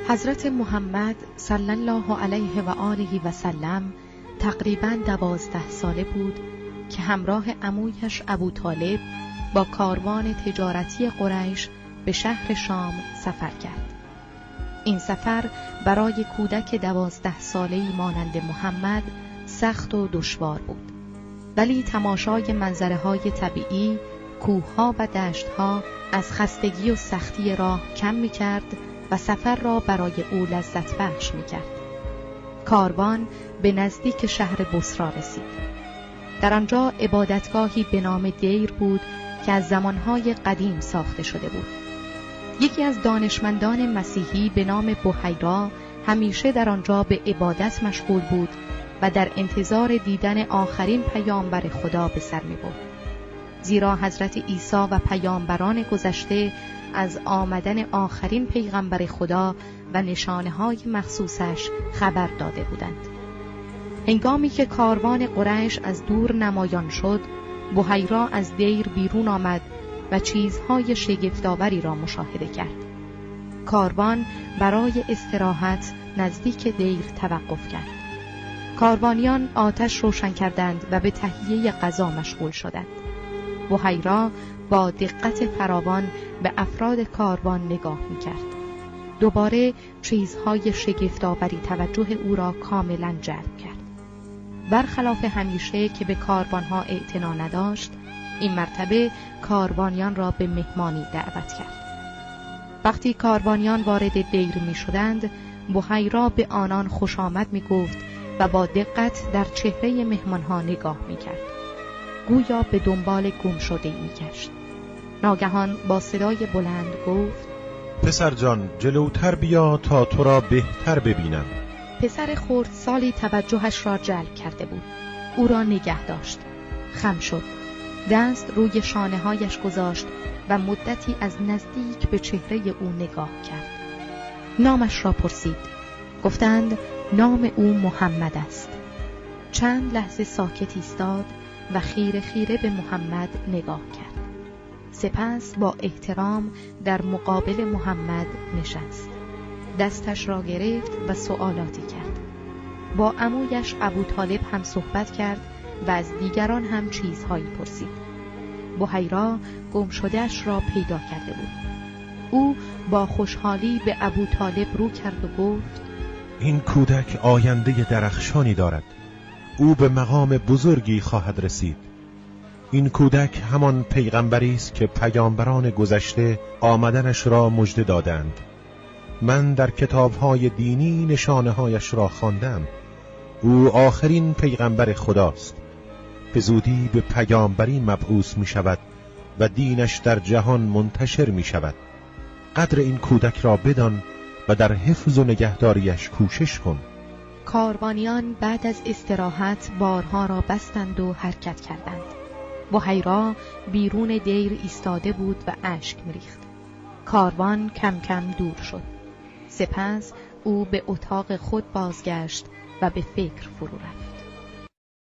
حضرت محمد صلی الله علیه و آله و سلم تقریباً 12 ساله بود که همراه عمویش ابوطالب با کاروان تجارتی قریش به شهر شام سفر کرد. این سفر برای کودک 12 ساله‌ای مانند محمد سخت و دشوار بود، ولی تماشای منظره‌های طبیعی، کوه‌ها و دشت‌ها از خستگی و سختی راه کم می‌کرد و سفر را برای او لذت بخش می‌کرد. کاروان به نزدیک شهر بصره رسید. در آنجا عبادتگاهی به نام دیر بود که از زمانهای قدیم ساخته شده بود. یکی از دانشمندان مسیحی به نام بحیرا همیشه در آنجا به عبادت مشغول بود و در انتظار دیدن آخرین پیامبر خدا به سر می‌برد. زیرا حضرت عیسی و پیامبران گذشته از آمدن آخرین پیغمبر خدا و نشانه‌های مخصوصش خبر داده بودند. هنگامی که کاروان قریش از دور نمایان شد، بحیرا از دیر بیرون آمد و چیزهای شگفت‌آوری را مشاهده کرد. کاروان برای استراحت نزدیک دیر توقف کرد. کاروانیان آتش روشن کردند و به تهیه غذا مشغول شدند. بحیرا با دقت فراوان به افراد کاروان نگاه می‌کرد. دوباره چیزهای شگفت‌آوری توجه او را کاملاً جلب کرد. برخلاف همیشه که به کاروانها اعتنا نداشت، این مرتبه کاروانیان را به مهمانی دعوت کرد. وقتی کاروانیان وارد دیر می‌شدند، بحیرا به آنان خوش آمد می‌گفت و با دقت در چهره مهمانها نگاه می‌کرد، گویا به دنبال گمشده‌ای می‌گشت. ناگهان با صدای بلند گفت: پسر جان، جلوتر بیا تا تو را بهتر ببینم. پسر خردسالی توجهش را جلب کرده بود. او را نگه داشت. خم شد. دست روی شانه‌هایش گذاشت و مدتی از نزدیک به چهره او نگاه کرد. نامش را پرسید. گفتند نام او محمد است. چند لحظه ساکت ایستاد و خیره خیره به محمد نگاه کرد. سپس با احترام در مقابل محمد نشست. دستش را گرفت و سوالاتی کرد. با عمویش ابوطالب هم صحبت کرد و از دیگران هم چیزهایی پرسید. بحیرا گمشده‌اش را پیدا کرده بود. او با خوشحالی به ابوطالب رو کرد و گفت: این کودک آینده درخشانی دارد. او به مقام بزرگی خواهد رسید. این کودک همان پیغمبری است که پیامبران گذشته آمدنش را مژده دادند. من در کتاب‌های دینی نشانه‌هایش را خواندم. او آخرین پیغمبر خداست. به زودی به پیامبری مبعوث می شود و دینش در جهان منتشر می شود. قدر این کودک را بدان و در حفظ و نگهداریش کوشش کن. کاروانیان بعد از استراحت بارها را بستند و حرکت کردند. بحیرا بیرون دیر ایستاده بود و اشک می‌ریخت. کاروان کم کم دور شد. سپس او به اتاق خود بازگشت و به فکر فرو رفت.